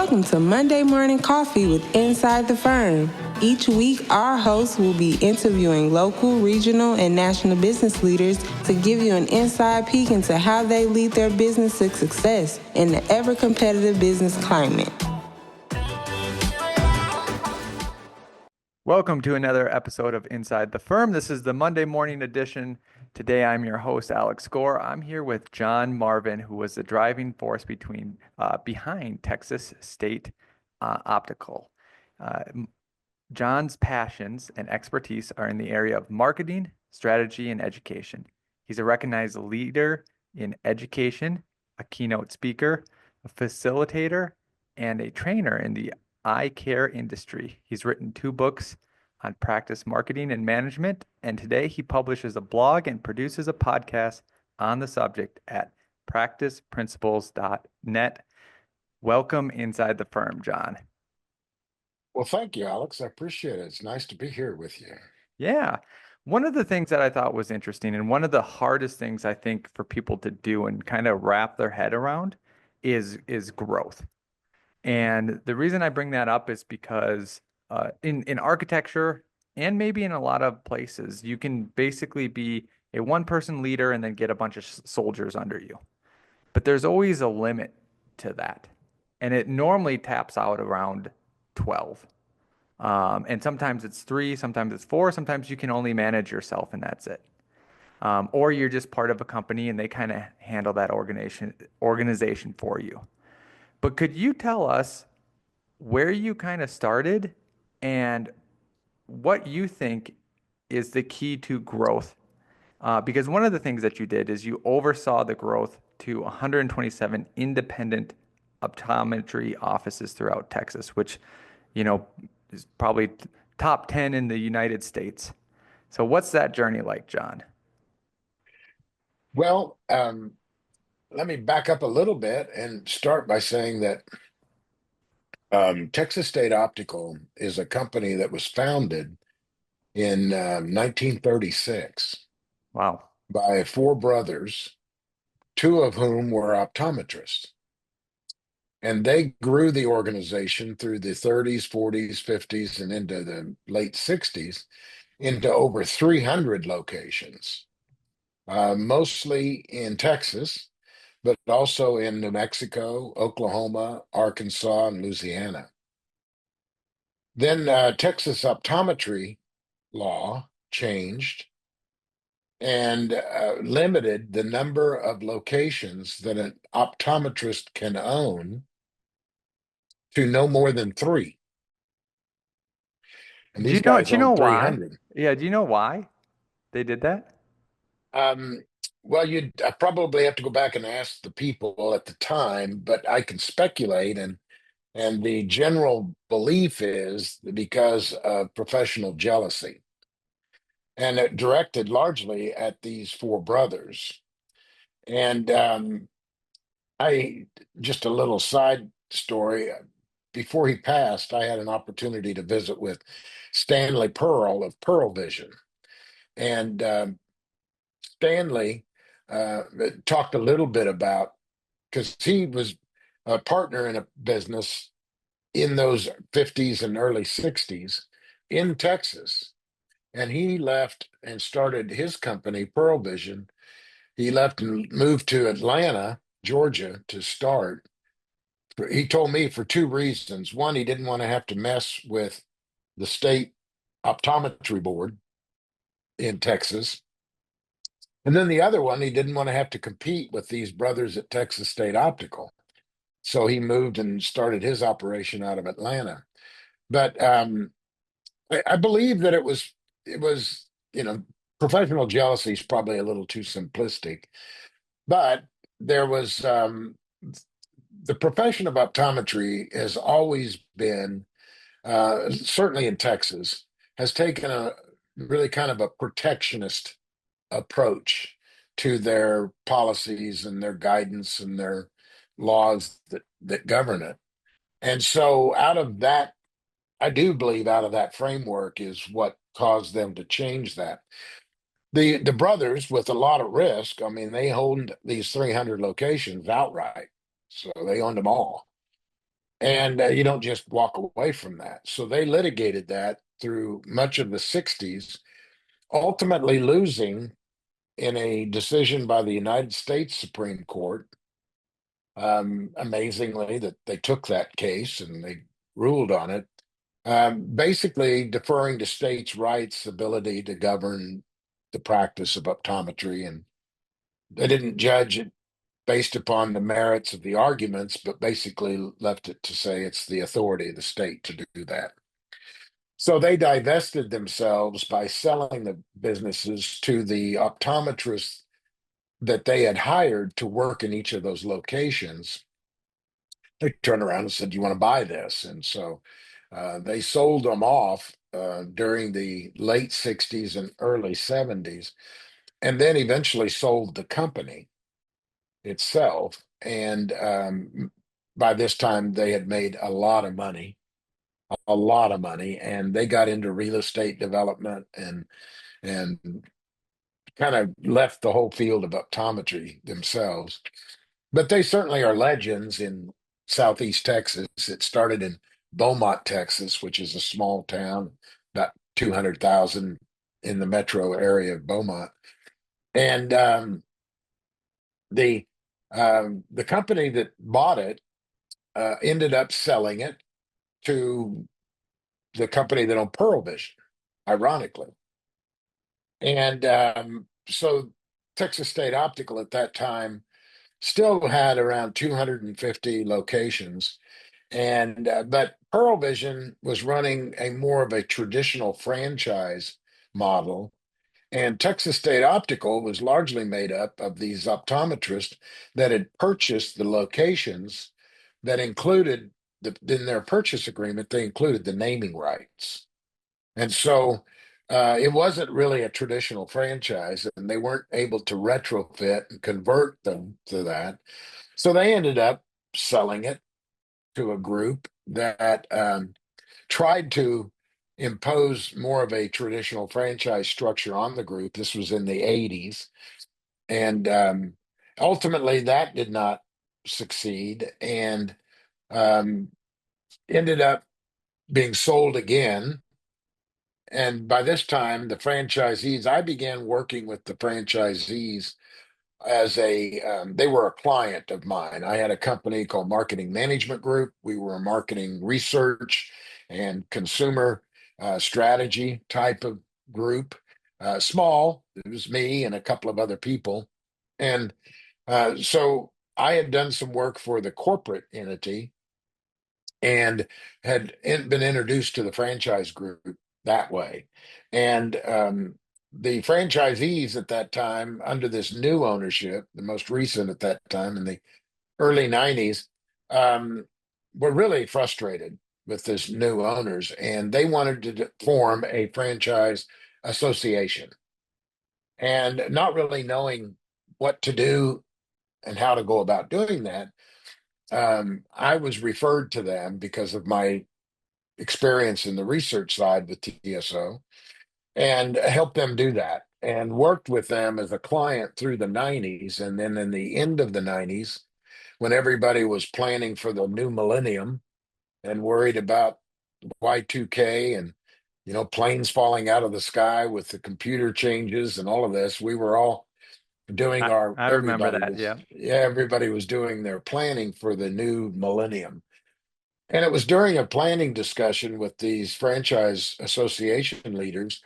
Welcome to Monday Morning Coffee with Inside the Firm. Each week, our hosts will be interviewing local, regional, and national business leaders to give you an inside peek into how they lead their business to success in the ever-competitive business climate. Welcome to another episode of Inside the Firm. This is the Monday morning edition. Today, I'm your host, Alex Gore. I'm here with John Marvin, who was the driving force behind Texas State Optical. John's passions and expertise are in the area of marketing, strategy, and education. He's a recognized leader in education, a keynote speaker, a facilitator, and a trainer in the eye care industry. He's written 2 books on practice marketing and management, and today he publishes a blog and produces a podcast on the subject at practiceprinciples.net. Welcome inside the firm, John. Well, thank you, Alex. I appreciate it. It's nice to be here with you. Yeah. One of the things that I thought was interesting, and one of the hardest things I think for people to do and kind of wrap their head around is growth. And the reason I bring that up is because in architecture and maybe in a lot of places, you can basically be a one-person leader and then get a bunch of soldiers under you. But there's always a limit to that. And it normally taps out around 12. And sometimes it's 3, sometimes it's 4, sometimes you can only manage yourself and that's it. Or you're just part of a company and they kind of handle that organization for you. But could you tell us where you kind of started and what you think is the key to growth? Because one of the things that you did is you oversaw the growth to 127 independent optometry offices throughout Texas, which, is probably top 10 in the United States. So what's that journey like, John? Well, let me back up a little bit and start by saying that Texas State Optical is a company that was founded in 1936 Wow. by 4 brothers, 2 of whom were optometrists. And they grew the organization through the 30s, 40s, 50s, and into the late 60s into over 300 locations, mostly in Texas, but also in New Mexico, Oklahoma, Arkansas, and Louisiana. Then Texas optometry law changed and limited the number of locations that an optometrist can own to no more than 3. And these guys Do you know own why? 300. Yeah, do you know why they did that? Well, you'd probably have to go back and ask the people at the time, but I can speculate, and the general belief is because of professional jealousy, and it directed largely at these 4 brothers. And I just a little side story. Before he passed, I had an opportunity to visit with Stanley Pearl of Pearl Vision, and Stanley talked a little bit about, because he was a partner in a business in those 50s and early 60s in Texas. And he left and started his company, Pearl Vision. He left and moved to Atlanta, Georgia to start. He told me for 2 reasons. One, he didn't want to have to mess with the state optometry board in Texas. And then the other one, he didn't want to have to compete with these brothers at Texas State Optical. So he moved and started his operation out of Atlanta. But I believe that it was, professional jealousy is probably a little too simplistic. But there was the profession of optometry has always been, certainly in Texas, has taken a really kind of a protectionist approach to their policies and their guidance and their laws that govern it. And so out of that, I do believe out of that framework is what caused them to change that. The brothers, with a lot of risk, I mean, they owned these 300 locations outright. So they owned them all. And you don't just walk away from that. So they litigated that through much of the 60s, ultimately losing in a decision by the United States Supreme Court. Amazingly, that they took that case and they ruled on it, basically deferring to states' rights' ability to govern the practice of optometry. And they didn't judge it based upon the merits of the arguments, but basically left it to say it's the authority of the state to do that. So they divested themselves by selling the businesses to the optometrists that they had hired to work in each of those locations. They turned around and said, "You want to buy this?" And so they sold them off during the late 60s and early 70s, and then eventually sold the company itself. And by this time, they had made a lot of money, and they got into real estate development and kind of left the whole field of optometry themselves. But they certainly are legends in Southeast Texas. It started in Beaumont, Texas, which is a small town, about 200,000 in the metro area of Beaumont. And the the company that bought it ended up selling it to the company that owned Pearl Vision, ironically. And so Texas State Optical at that time still had around 250 locations. And but Pearl Vision was running a more of a traditional franchise model, and Texas State Optical was largely made up of these optometrists that had purchased the locations that included in their purchase agreement, they included the naming rights. And so it wasn't really a traditional franchise, and they weren't able to retrofit and convert them to that. So they ended up selling it to a group that tried to impose more of a traditional franchise structure on the group. This was in the 80s. And ultimately, that did not succeed and um, ended up being sold again. And by this time, the franchisees, I began working with the franchisees as they were a client of mine. I had a company called Marketing Management Group. We were a marketing research and consumer strategy type of group. Small, it was me and a couple of other people. And so I had done some work for the corporate entity and been introduced to the franchise group that way. And the franchisees at that time, under this new ownership, the most recent at that time in the early 90s, um, were really frustrated with this new owners, and they wanted to form a franchise association. And not really knowing what to do and how to go about doing that, I was referred to them because of my experience in the research side with TSO and helped them do that and worked with them as a client through the 90s. And then in the end of the 90s, when everybody was planning for the new millennium and worried about Y2K and planes falling out of the sky with the computer changes and all of this, we were all doing our I remember that. Yeah. everybody was doing their planning for the new millennium. And it was during a planning discussion with these franchise association leaders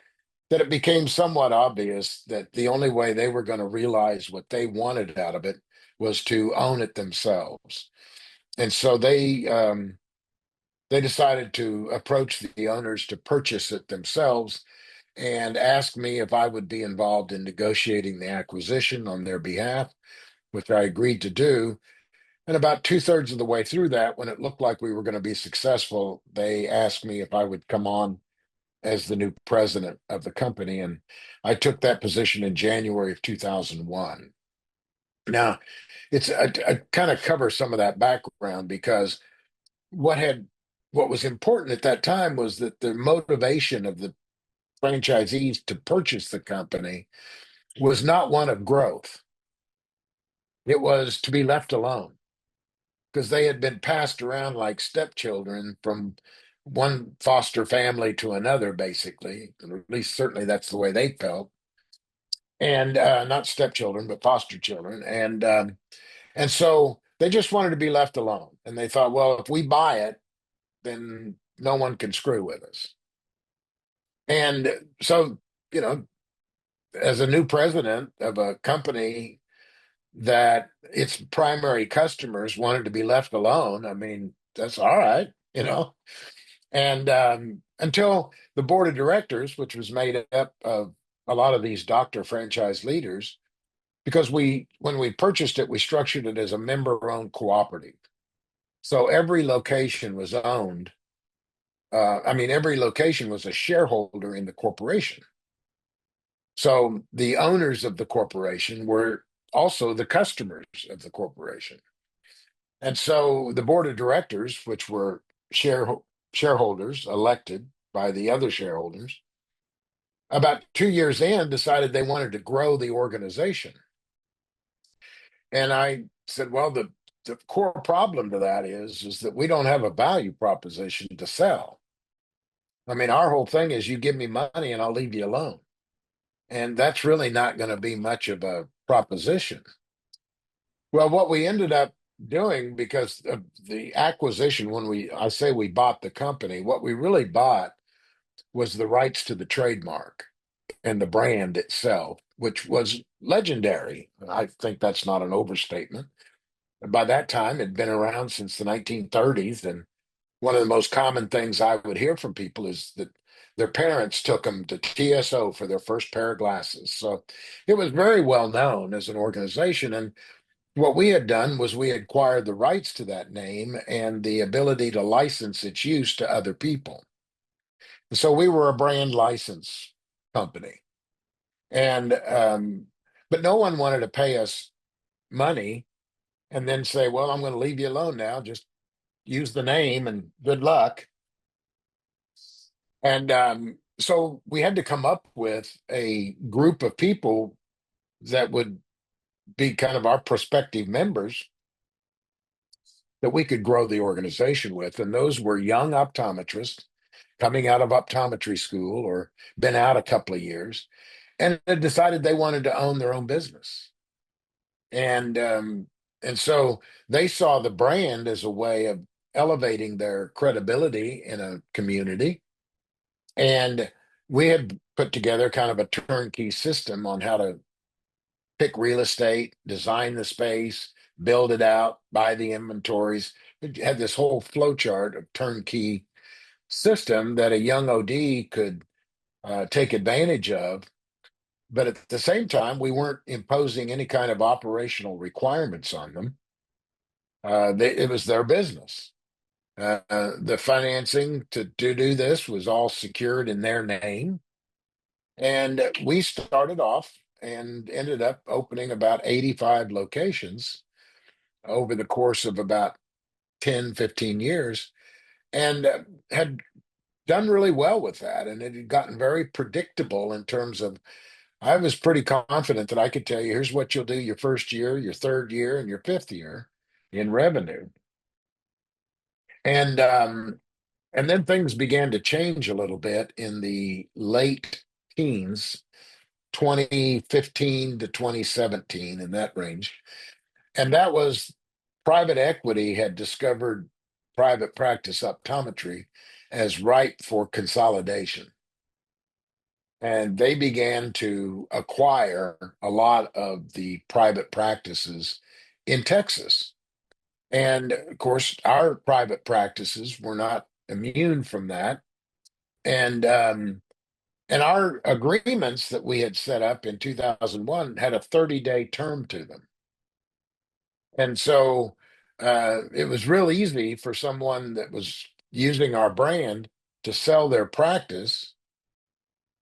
that it became somewhat obvious that the only way they were going to realize what they wanted out of it was to own it themselves. And so they decided to approach the owners to purchase it themselves and ask me if I would be involved in negotiating the acquisition on their behalf, which I agreed to do. And about two-thirds of the way through that, when it looked like we were going to be successful, they asked me if I would come on as the new president of the company. And I took that position in January of 2001. Now, I kind of cover some of that background because what had what was important at that time was that the motivation of the franchisees to purchase the company was not one of growth. It was to be left alone because they had been passed around like stepchildren from one foster family to another, basically. Or at least certainly that's the way they felt. And not stepchildren, but foster children. And so they just wanted to be left alone. And they thought, well, if we buy it, then no one can screw with us. And so, you know, as a new president of a company that its primary customers wanted to be left alone, I mean, that's all right, you know. And until the board of directors, which was made up of a lot of these doctor franchise leaders, because when we purchased it, we structured it as a member-owned cooperative. So every location was owned. I mean, every location was a shareholder in the corporation. So the owners of the corporation were also the customers of the corporation. And so the board of directors, which were shareholders elected by the other shareholders, about 2 years in, decided they wanted to grow the organization. And I said, well, the core problem to that is that we don't have a value proposition to sell. I mean, our whole thing is you give me money and I'll leave you alone. And that's really not going to be much of a proposition. Well, what we ended up doing because of the acquisition, I say we bought the company, what we really bought was the rights to the trademark and the brand itself, which was legendary. I think that's not an overstatement. By that time, it'd been around since the 1930s. And one of the most common things I would hear from people is that their parents took them to TSO for their first pair of glasses. So it was very well known as an organization. And what we had done was we acquired the rights to that name and the ability to license its use to other people. So we were a brand license company. And but no one wanted to pay us money and then say, well, I'm going to leave you alone now. Just use the name and good luck. And so we had to come up with a group of people that would be kind of our prospective members that we could grow the organization with. And those were young optometrists coming out of optometry school or been out a couple of years and had decided they wanted to own their own business. And so they saw the brand as a way of elevating their credibility in a community. And we had put together kind of a turnkey system on how to pick real estate, design the space, build it out, buy the inventories. It had this whole flow chart of turnkey system that a young OD could take advantage of. But at the same time, we weren't imposing any kind of operational requirements on them. It was their business. The financing to do this was all secured in their name. And we started off and ended up opening about 85 locations over the course of about 10, 15 years and had done really well with that. And it had gotten very predictable in terms of, I was pretty confident that I could tell you, here's what you'll do your first year, your third year, and your fifth year in revenue. And then things began to change a little bit in the late teens, 2015 to 2017, in that range. And that was private equity had discovered private practice optometry as ripe for consolidation. And they began to acquire a lot of the private practices in Texas. And of course, our private practices were not immune from that. And our agreements that we had set up in 2001 had a 30-day term to them. And so it was real easy for someone that was using our brand to sell their practice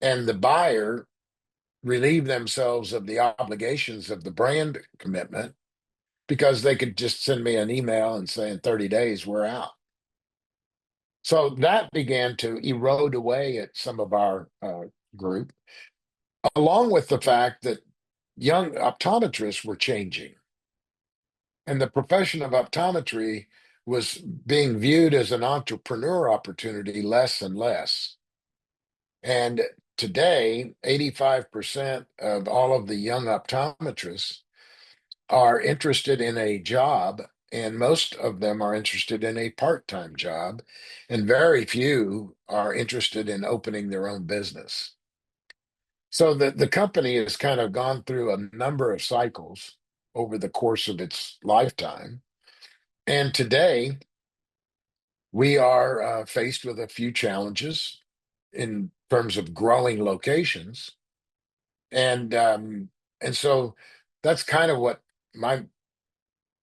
and the buyer relieve themselves of the obligations of the brand commitment because they could just send me an email and say in 30 days, we're out. So that began to erode away at some of our group, along with the fact that young optometrists were changing. And the profession of optometry was being viewed as an entrepreneur opportunity less and less. And today, 85% of all of the young optometrists are interested in a job, and most of them are interested in a part-time job, and very few are interested in opening their own business. So the company has kind of gone through a number of cycles over the course of its lifetime. And today we are faced with a few challenges in terms of growing locations. And so that's kind of what my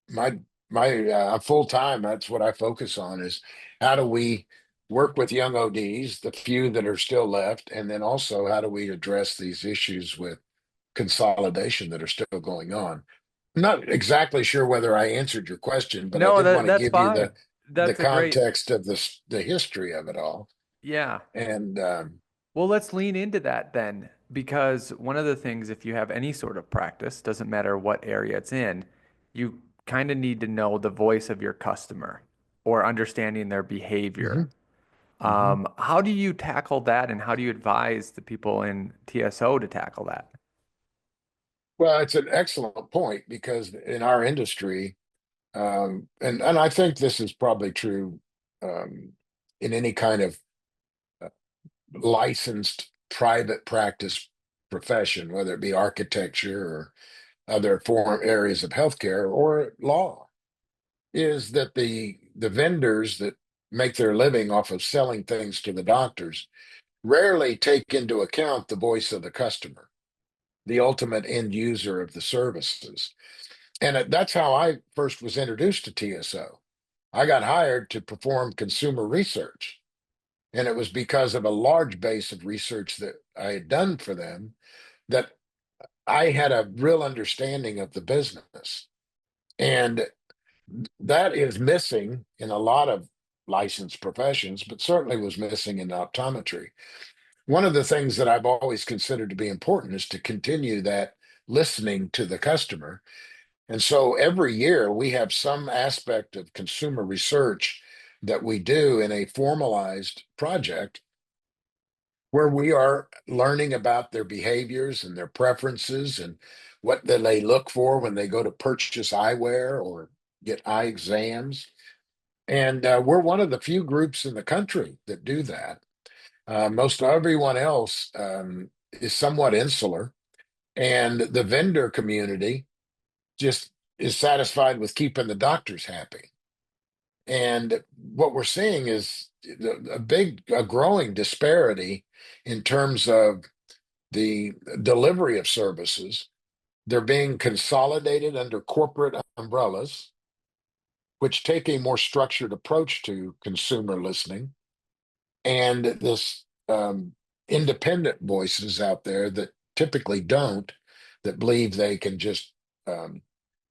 my my full time, that's what I focus on, is how do we work with young ODs, the few that are still left, and then also how do we address these issues with consolidation that are still going on. I'm not exactly sure whether I answered your question, but I No, did want to that's give you fine. the That's a great, context of the history of it all. yeah. And Well, let's lean into that then, because one of the things, if you have any sort of practice, doesn't matter what area it's in, you kind of need to know the voice of your customer or understanding their behavior. mhm, mhm. How do you tackle that, and how do you advise the people in TSO to tackle that? Well, it's an excellent point because in our industry, and I think this is probably true um, in any kind of uh, licensed private practice profession, whether it be architecture or other foreign areas of healthcare or law, is that the vendors that make their living off of selling things to the doctors rarely take into account the voice of the customer, the ultimate end user of the services. And that's how I first was introduced to TSO. I got hired to perform consumer research, and it was because of a large base of research that I had done for them that I had a real understanding of the business. And that is missing in a lot of licensed professions, but certainly was missing in optometry. One of the things that I've always considered to be important is to continue that listening to the customer. And so every year we have some aspect of consumer research that we do in a formalized project where we are learning about their behaviors and their preferences and what they look for when they go to purchase eyewear or get eye exams. And we're one of the few groups in the country that do that. Most everyone else is somewhat insular, and the vendor community just is satisfied with keeping the doctors happy. And what we're seeing is a growing disparity in terms of the delivery of services. They're being consolidated under corporate umbrellas, which take a more structured approach to consumer listening, and this independent voices out there that typically don't, that believe they can just um,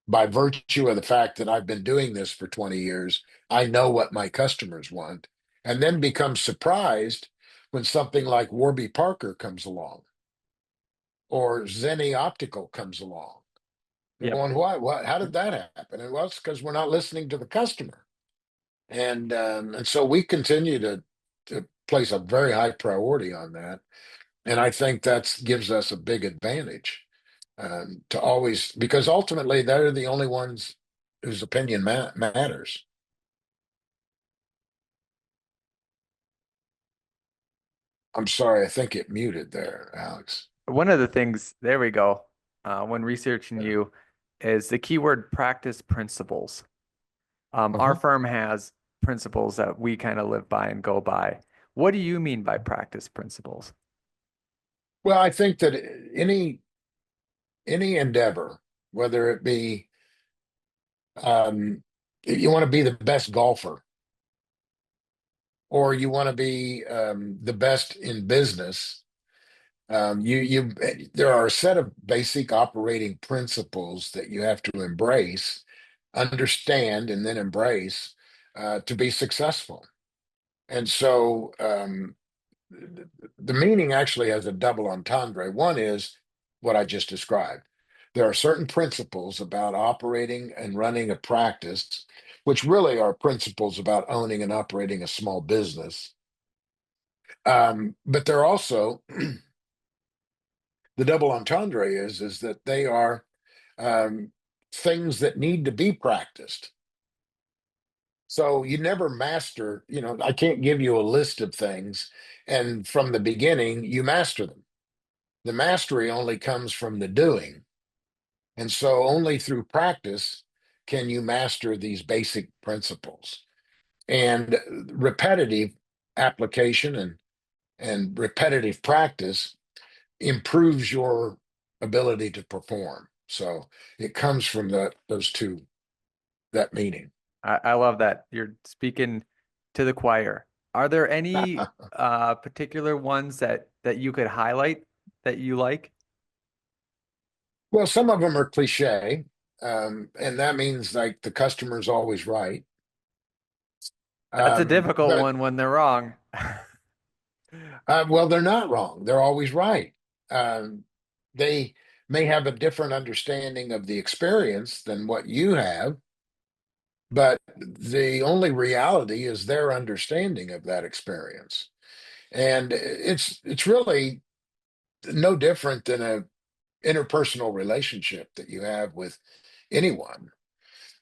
by virtue of the fact that I've been doing this for 20 years, I know what my customers want, and then become surprised when something like Warby Parker comes along or Zenny Optical comes along. They're Yep. going, "What? What? How did that happen?" And well, it's because we're not listening to the customer, and so we continue to place a very high priority on that, and I think that gives us a big advantage to always, because ultimately they're the only ones whose opinion matters. I'm sorry, I think it muted there, Alex. One of the things, there we go, when researching Yeah. you is the keyword practice principles. Our Uh-huh. firm has principles that we kind of live by and go by. What do you mean by practice principles? Well, I think that any endeavor, whether it be if you want to be the best golfer or you want to be the best in business, you there are a set of basic operating principles that you have to embrace, understand, and then embrace to be successful. And so the meaning actually has a double entendre. One is what I just described. There are certain principles about operating and running a practice, which really are principles about owning and operating a small business. But they're also the double entendre is that they are um, things that need to be practiced. So you never master, I can't give you a list of things and from the beginning you master them. The mastery only comes from the doing. And so only through practice can you master these basic principles. And repetitive application and repetitive practice improves your ability to perform. So it comes from those two, that meaning. I love that. You're speaking to the choir. Are there any particular ones that you could highlight that you like? Well, some of them are cliche, and that means like the customer's always right. That's a difficult But one when they're wrong. well, they're not wrong. They're always right. They may have a different understanding of the experience than what you have, but the only reality is their understanding of that experience. And it's really no different than a interpersonal relationship that you have with anyone.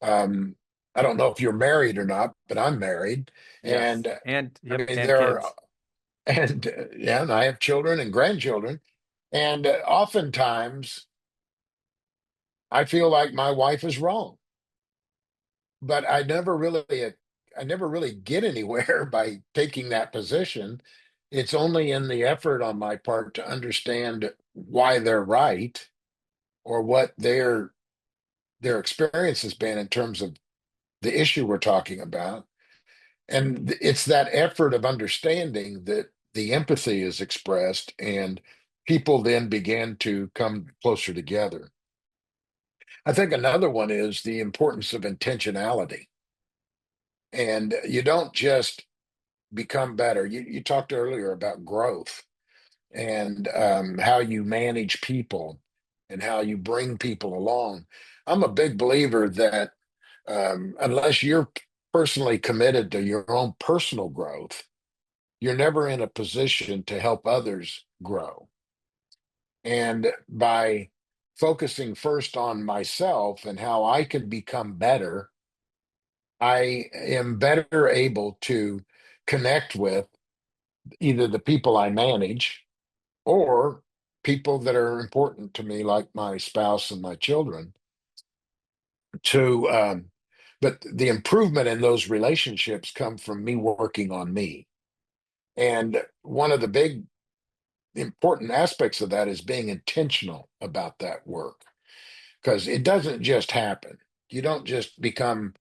Um, I don't know if you're married or not, but I'm married, Yes. and And I yep, mean and there are, kids. yeah, and I have children and grandchildren, and oftentimes I feel like my wife is wrong, but I never really get anywhere by taking that position. It's only in the effort on my part to understand why they're right or what their experience has been in terms of the issue we're talking about. And it's that effort of understanding that the empathy is expressed and people then begin to come closer together. I think another one is the importance of intentionality. And you don't just become better. You talked earlier about growth and how you manage people and how you bring people along. I'm a big believer that unless you're personally committed to your own personal growth, you're never in a position to help others grow. And by focusing first on myself and how I can become better, I am better able to connect with either the people I manage or people that are important to me, like my spouse and my children. To but the improvement in those relationships come from me working on me. And one of the big important aspects of that is being intentional about that work because it doesn't just happen. You don't just become,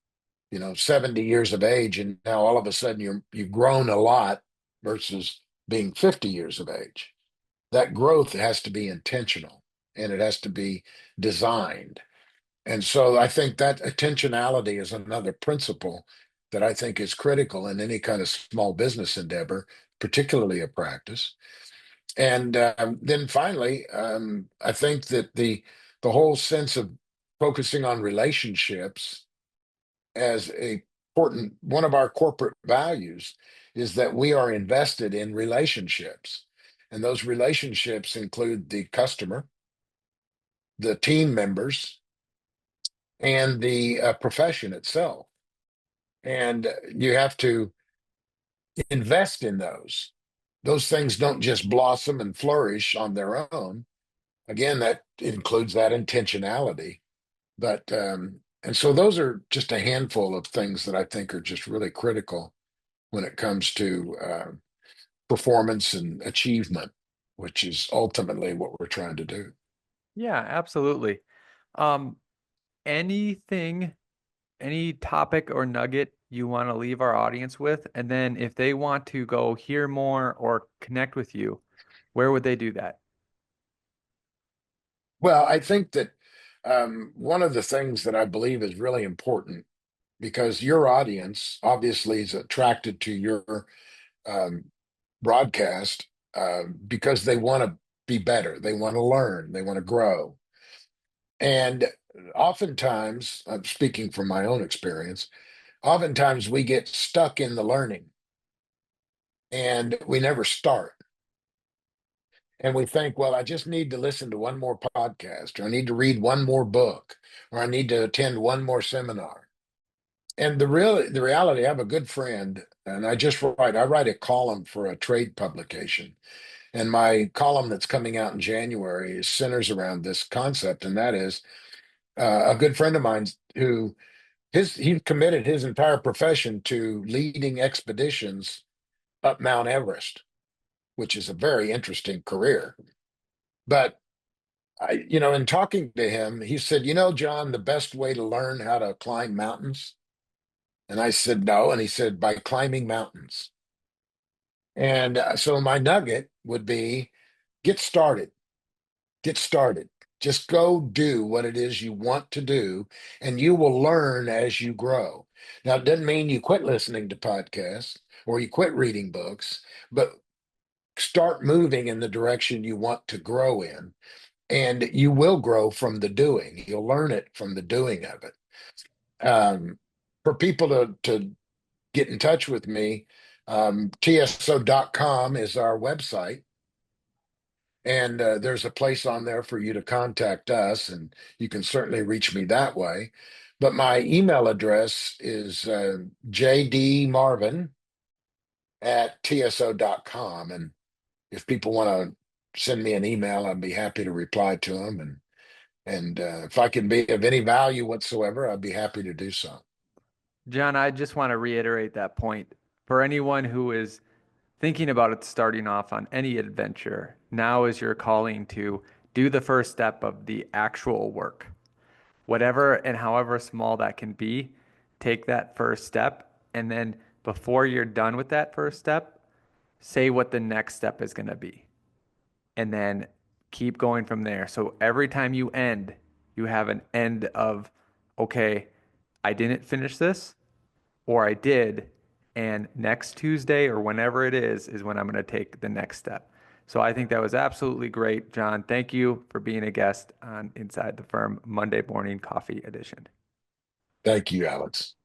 70 years of age and now all of a sudden you've grown a lot versus being 50 years of age. That growth has to be intentional and it has to be designed. And so I think that intentionality is another principle that I think is critical in any kind of small business endeavor, particularly a practice. And then finally, I think that the whole sense of focusing on relationships as a important one of our corporate values is that we are invested in relationships, and those relationships include the customer, the team members, and the profession itself. And you have to invest in those. Those things don't just blossom and flourish on their own. Again, that includes that intentionality. But and so those are just a handful of things that I think are just really critical when it comes to performance and achievement, which is ultimately what we're trying to do. Yeah, absolutely. Um, anything, any topic or nugget you want to leave our audience with? And then if they want to go hear more or connect with you, where would they do that? Well, I think that one of the things that I believe is really important because your audience obviously is attracted to your um, broadcast because they want to be better, they want to learn, they want to grow. And oftentimes, I'm speaking from my own experience, oftentimes we get stuck in the learning and we never start. And we think, well, I just need to listen to one more podcast, or I need to read one more book, or I need to attend one more seminar. And the reality, I have a good friend, and I write a column for a trade publication. And my column that's coming out in January centers around this concept, and that is a good friend of mine who he committed his entire profession to leading expeditions up Mount Everest, which is a very interesting career. But in talking to him, he said, John, the best way to learn how to climb mountains. And I said, no. And he said, by climbing mountains. And so my nugget would be get started, get started. Just go do what it is you want to do, and you will learn as you grow. Now, it doesn't mean you quit listening to podcasts or you quit reading books, but start moving in the direction you want to grow in, and you will grow from the doing. You'll learn it from the doing of it. For people to get in touch with me, tso.com is our website. And there's a place on there for you to contact us, and you can certainly reach me that way. But my email address is jdmarvin@tso.com. And if people want to send me an email, I'd be happy to reply to them. And if I can be of any value whatsoever, I'd be happy to do so. John, I just want to reiterate that point. For anyone who is thinking about it starting off on any adventure, now is your calling to do the first step of the actual work. Whatever and however small that can be, take that first step. And then before you're done with that first step, say what the next step is going to be. And then keep going from there. So every time you end, you have an end of, okay, I didn't finish this, or I did, and next Tuesday or whenever it is when I'm going to take the next step. So I think that was absolutely great, John. Thank you for being a guest on Inside the Firm Monday Morning Coffee Edition. Thank you, Alex.